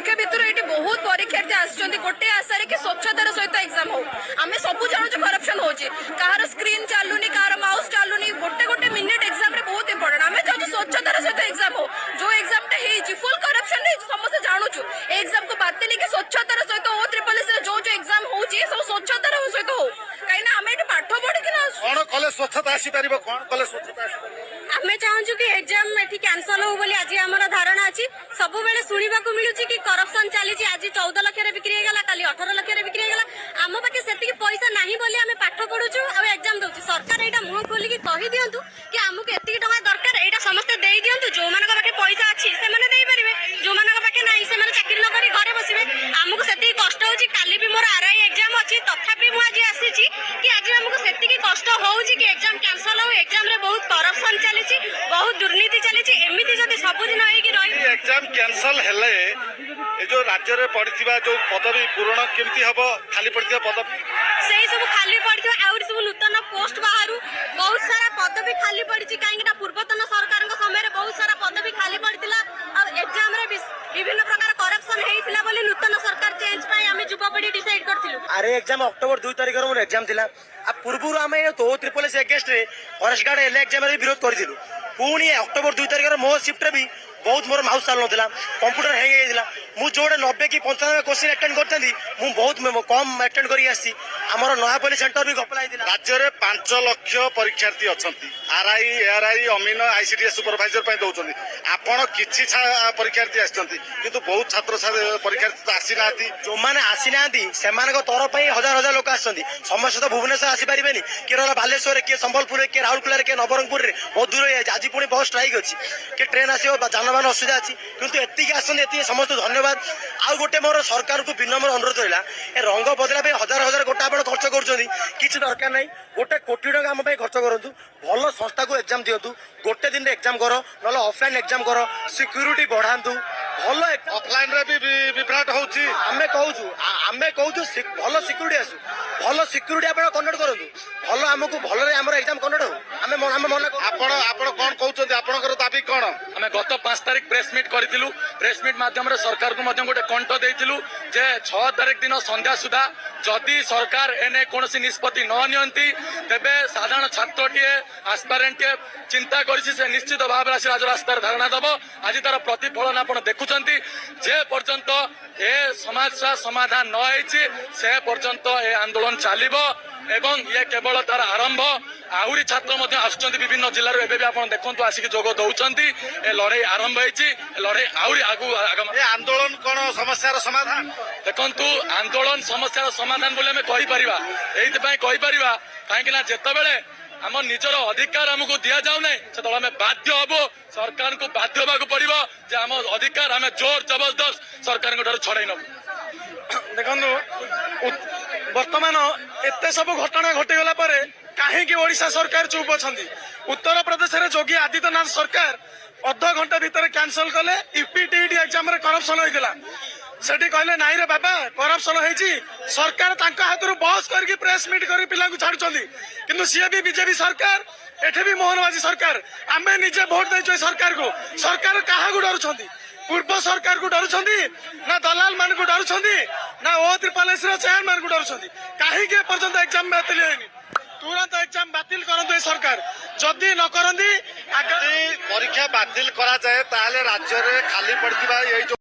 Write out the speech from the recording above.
ଲକ୍ଷ ଭିତରୁ ଏଠି ବହୁତ ପରୀକ୍ଷାର୍ଥୀ ଆସୁଛନ୍ତି ଗୋटे ଆଶାରେ କି ସ୍ୱଚ୍ଛତାର ସହିତ ଏକ୍ଜାମ ହଉ। ଆମେ ସବୁ ଜାଣୁଛୁ କରପ୍ସନ ହଉଛି, କାହାର ସ୍କ୍ରିନ୍ ଚାଲୁନି, କାହାର ମାଉସ୍ ଚାଲୁନି, ଗୋଟେ ଗୋଟେ ମିନିଟ୍ ଏକ୍ଜାମରେ ବହୁତ ଇମ୍ପୋର୍ଟାଣ୍ଟ। ଆମେ ଚାହୁଁଛୁ ସ୍ୱଚ୍ଛତାର ସହିତ ଏକ୍ଜାମ ହଉ। ଯୋଉ ଏକ୍ଜାମଟା ହେଇଛି ଫୁଲ୍ କରପ୍ସନ ହେଇଛି ସମସ୍ତେ ଜାଣୁଛୁ। ଏ ଏକ୍ଜାମକୁ ବାତିଲ କି ସ୍ୱଚ୍ଛତାର ସହିତ O3 ଯୋଉ ଏକ୍ଜାମ ହଉଛି ସବୁ ସ୍ୱଚ୍ଛତାର ସହିତ ହଉ। କାହିଁକିନା ଆମେ ଏଠି ପାଠ ପଢିକିନା କଣ କଲେ ସ୍ୱଚ୍ଛତା ଆସିପାରିବ, କଣ କଲେ ସ୍ୱଚ୍ଛତା ଆସିପାରିବ? ଆମେ ଚାହୁଁଛୁ କି ଏକ୍ଜାମ ଏଠି କ୍ୟାନସଲ ହଉ ବୋଲି ଆଜି ଆମର ଧାରଣା ଅଛି। ସବୁବେଳେ ଶୁଣିବାକୁ ମିଳୁଛି କି କରପ୍ସନ ଚାଲିଛି, ଆଜି 14 ଲକ୍ଷରେ ବିକ୍ରି ହେଇଗଲା, କାଲି 18 ଲକ୍ଷରେ ବିକ୍ରି ହେଇଗଲା। ଆମ ପାଖେ ସେତିକି ପଇସା ନାହିଁ ବୋଲି ଆମେ ପାଠ ପଢୁଛୁ ଆଉ ଏକ୍ଜାମ ଦଉଛୁ। ସରକାର ଏଇଟା ମୁହଁ ଖୋଲିକି କହିଦିଅନ୍ତୁ କି ଆମକୁ ଏତିକି ଟଙ୍କା ଦରକାର, ଏଇଟା ସମସ୍ତେ ଦେଇ ଦିଅନ୍ତୁ। ଯୋଉମାନଙ୍କ ପାଖେ ପଇସା ଅଛି ସେମାନେ ଦେଇପାରିବେ, ଯୋଉମାନଙ୍କ ପାଖେ ନାହିଁ ସେମାନେ ଚାକିରି ନ କରି ଘରେ ବସିବେ। ଆମକୁ ସେତିକି କଷ୍ଟ ହଉଛି। କାଲି ବି ମୋର RI ଏକ୍ଜାମ ଅଛି, ତଥାପି ମୁଁ ଆଜି ଆସିଛି କି ଆଜି ଆମକୁ ସେତିକି କଷ୍ଟ ହଉଛି କି ଏକ୍ଜାମ କ୍ୟାନସଲ ହଉ। ଏକ୍ଜାମରେ ବହୁତ କରପ୍ସନ ଚାଲିଛି, ବହୁତ ଦୁର୍ନୀତି ଚାଲିଛି। ଏମିତି ଯଦି ସବୁଦିନ ହେଇକି ରହିବ, ଏକ୍ଜାମ କ୍ୟାନସଲ ହେଲେ ଏ ଯୋଉ ରାଜ୍ୟରେ ପଡିଥିବା ଯୋଉ ପଦବୀ ପୂରଣ କେମିତି ହବ? ଖାଲି ପଡିଥିବା ପଦବୀ ସେଇ ସବୁ ଖାଲି ପଡିଥିବ, ଆହୁରି ସବୁ ନୂତନ ପୋଷ୍ଟ ବାହାରୁ ବହୁତ ସାରା ପଦବୀ ଖାଲି ପଡିଛି। କାହିଁକି ନା ପୂର୍ବତନ ସରକାରଙ୍କ ସମୟରେ ବହୁତ ସାରା ପଦବୀ ଖାଲି ପଡିଥିଲା ଆଉ ଏକ୍ଜାମରେ ବିଭିନ୍ନ ପ୍ରକାର କରପ୍ସନ ହେଇଥିଲା ବୋଲି ନୂତନ ସରକାର ଚେଞ୍ଜ ପାଇଁ ଆମେ ଯୁବପିଢି ଡିସାଇଡ୍ କରିଥିଲୁ। ଆରେ ଏକ୍ଜାମ ଅକ୍ଟୋବର 2 ତାରିଖରେ ମୋର ଏକ୍ଜାମ ଥିଲା। ପୂର୍ବରୁ ଆମେ O3 ଏଗେନ୍ଷ୍ଟରେ ଫରେଷ୍ଟ ଗାର୍ଡ ଏଲ୍ ଏକ୍ଜାମରେ ବିରୋଧ କରିଥିଲୁ। ପୁଣି ଅକ୍ଟୋବର 2 ତାରିଖରେ ମୋ ସିଫ୍ଟରେ ବି ବହୁତ ମୋର ମାଉସ୍ ଚାଲୁନଥିଲା, କମ୍ପ୍ୟୁଟର ହ୍ୟାଙ୍ଗ ହେଇଯାଇଥିଲା। ମୁଁ ଯୋଉଟା 90 କି 95 କ୍ୱେଶ୍ଚିନ୍ ଆଟେଣ୍ଡ କରିଥାନ୍ତି ମୁଁ ବହୁତ କମ୍ ଆଟେଣ୍ଡ କରି ଆସିଛି। ଆମର ନୟାପଲ୍ଲୀ ସେଣ୍ଟର ବି ଗପଲା ହେଇଥିଲା। ରାଜ୍ୟରେ 5 ଲକ୍ଷ ପରୀକ୍ଷାର୍ଥୀ ଅଛନ୍ତି। RI, ARI, ଅମିନ, ICDS ସୁପରଭାଇଜର ପାଇଁ ଦଉଛନ୍ତି। ଆପଣ କିଛି ପରୀକ୍ଷାର୍ଥୀ ଆସିଛନ୍ତି, କିନ୍ତୁ ବହୁତ ଛାତ୍ର ପରୀକ୍ଷାର୍ଥୀ ତ ଆସିନାହାନ୍ତି। ଯୋଉମାନେ ଆସିନାହାନ୍ତି ସେମାନଙ୍କ ତରଫ ପାଇଁ ହଜାର ହଜାର ଲୋକ ଆସିଛନ୍ତି। ସମସ୍ତେ ତ ଭୁବନେଶ୍ୱର ଆସିପାରିବେନି, କିଏ ରହିଲା ବାଲେଶ୍ୱରରେ, କିଏ ସମ୍ବଲପୁରରେ, କିଏ ରାଉରକେଲାରେ, କିଏ ନବରଙ୍ଗପୁରରେ, ବହୁତ ଦୂର ହେଇଯାଇଛି। ଆଜି ପୁଣି ବସ୍ ଷ୍ଟ୍ରାଇକ୍ ଅଛି, କିଏ ଟ୍ରେନ୍ ଆସିବ, ଯାନବାହନ ଅସୁବିଧା ଅଛି, କିନ୍ତୁ ଏତିକି ଆସନ୍ତି, ଏତିକି ସମସ୍ତେ ଧନ୍ୟବାଦ। ଆଉ ଗୋଟେ ମୋର ସରକାରକୁ ବିନମ୍ର ଅନୁରୋଧ ରହିଲା, ଏ ରଙ୍ଗ ବଦଲା ପାଇଁ ହଜାର ହଜାର ଗୋଟା ଆପଣ ଖର୍ଚ୍ଚ କରୁଛନ୍ତି, କିଛି ଦରକାର ନାହିଁ। 1 କୋଟି ଟଙ୍କା ଆମ ପାଇଁ ଖର୍ଚ୍ଚ କରନ୍ତୁ, ଭଲ ସଂସ୍ଥାକୁ ଏକ୍ଜାମ ଦିଅନ୍ତୁ। ଗୋଟେ ଦିନରେ ଏକ୍ଜାମ କର, ନହେଲେ ଅଫଲାଇନ୍ ଏକ୍ଜାମ କର, ସିକ୍ୟୁରିଟି ବଢାନ୍ତୁ। ଭଲ ଅଫଲାଇନରେ ବି ବିଭ୍ରାଟ ହଉଛି। ଆମେ କହୁଛୁ ଭଲ ସିକ୍ୟୁରିଟି ଆସୁ, ଭଲ ସିକ୍ୟୁରିଟି ଆପଣ କଣ୍ଡକ୍ଟ କରନ୍ତୁ, ଭଲ ଆମକୁ ଭଲରେ ଆମର ଏକ୍ଜାମ କଣ୍ଡକ୍ଟ ହଉ। ଆମେ ମନା ଆପଣ କଣ କହୁଛନ୍ତି? ଆପଣଙ୍କର ଦାବି କଣ? ଆମେ ଗତ 5 ତାରିଖ ପ୍ରେସ୍ ମିଟ୍ କରିଥିଲୁ। ପ୍ରେସ୍ ମିଟ୍ ମାଧ୍ୟମରେ ସରକାରକୁ ମଧ୍ୟ ଗୋଟେ କଣ୍ଠ ଦେଇଥିଲୁ ଯେ 6 ତାରିଖ ଦିନ ସନ୍ଧ୍ୟା ସୁଦ୍ଧା ଯଦି ସରକାର ଏନେ କୌଣସି ନିଷ୍ପତ୍ତି ନ ନିଅନ୍ତି ତେବେ ସାଧାରଣ ଛାତ୍ରଟିଏ ଆସ୍ପାରେଣ୍ଟଟିଏ ଚିନ୍ତା କରିଛି, ସେ ନିଶ୍ଚିତ ଭାବରେ ଆସି ରାଜରାସ୍ତାରେ ଧାରଣା ଦେବ। ଆଜି ତାର ପ୍ରତିଫଳନ ଆପଣ ଦେଖୁଛନ୍ତି। ଯେ ପର୍ଯ୍ୟନ୍ତ ଏ ସମସ୍ୟା ସମାଧାନ ନ ହେଇଛି ସେ ପର୍ଯ୍ୟନ୍ତ ଏ ଆନ୍ଦୋଳନ ଚାଲିବ ଏବଂ ଇଏ କେବଳ ତାର ଆରମ୍ଭ। ଆହୁରି ଛାତ୍ର ମଧ୍ୟ ଆସୁଛନ୍ତି ବିଭିନ୍ନ ଜିଲ୍ଲାରୁ, ଏବେ ବି ଆପଣ ଦେଖନ୍ତୁ ଆସିକି ଯୋଗ ଦଉଛନ୍ତି। ଏ ଲଢେଇ ଆରମ୍ଭ ହେଇଛି, ଏ ଲଢେଇ ଆହୁରି ଆଗକୁ ଏ ଆନ୍ଦୋଳନ କଣ ସମସ୍ୟାର ସମାଧାନ? ଦେଖନ୍ତୁ, ଆନ୍ଦୋଳନ ସମସ୍ୟାର ସମାଧାନ ବୋଲି ଆମେ କହିପାରିବା। ଏଇଥିପାଇଁ କହିପାରିବା କାହିଁକି ନା ଯେତେବେଳେ ଆମ ନିଜର ଅଧିକାର ଆମକୁ ଦିଆଯାଉନାହିଁ ସେତେବେଳେ ଆମେ ବାଧ୍ୟ ହବୁ, ସରକାରଙ୍କୁ ବାଧ୍ୟ ହେବାକୁ ପଡିବ ଯେ ଆମ ଅଧିକାର ଆମେ ଜୋର ଜବରଦସ୍ତ ସରକାରଙ୍କ ଠାରୁ ଛଡାଇ ନେବୁ। ଦେଖନ୍ତୁ, ବର୍ତ୍ତମାନ ଏତେ ସବୁ ଘଟଣା ଘଟିଗଲା ପରେ କାହିଁକି ଓଡିଶା ସରକାର ଚୁପ୍ ଅଛନ୍ତି? ଉତ୍ତରପ୍ରଦେଶରେ ଯୋଗୀ ଆଦିତ୍ୟନାଥ ସରକାର ଅଧଘଣ୍ଟା ଭିତରେ କ୍ୟାନସଲ କଲେ। UPTET ଏକ୍ଜାମରେ କରପ୍ସନ ହେଇଥିଲା, ସେଠି କହିଲେ ନାଇଁ ରେ ବାବା କରପ୍ସନ ହେଇଛି। ସରକାର ତାଙ୍କ ହାତରୁ ବସ୍ କରିକି ପ୍ରେସ୍ ମିଟ୍ କରି ପିଲାଙ୍କୁ ଛାଡୁଛନ୍ତି, କିନ୍ତୁ ସିଏ ବି ବିଜେପି ସରକାର, ଏଠି ବି ମୋହନବାଜି ସରକାର। ଆମେ ନିଜେ ଭୋଟ ଦେଇଛୁ ଏ ସରକାରକୁ। ସରକାର କାହାକୁ ଡରୁଛନ୍ତି? ପୂର୍ବ ସରକାରକୁ ଡରୁଛନ୍ତି ନା ଦଲାଲ ମାନଙ୍କୁ ଡରୁଛନ୍ତି ନା O3 ଚେୟାରମ୍ୟାନକୁ ଡରୁଛନ୍ତି? କାହିଁକି ଏପର୍ଯ୍ୟନ୍ତ ଏକ୍ଜାମ ବାତିଲ ହେଇନି? ତୁରନ୍ତ ଏକ୍ଜାମ ବାତିଲ କରନ୍ତୁ ଏ ସରକାର। ଯଦି ନ କରନ୍ତି ପରୀକ୍ଷା ବାତିଲ କରାଯାଏ ତାହେଲେ ରାଜ୍ୟରେ ଖାଲି ପଡିଥିବା ଏଇ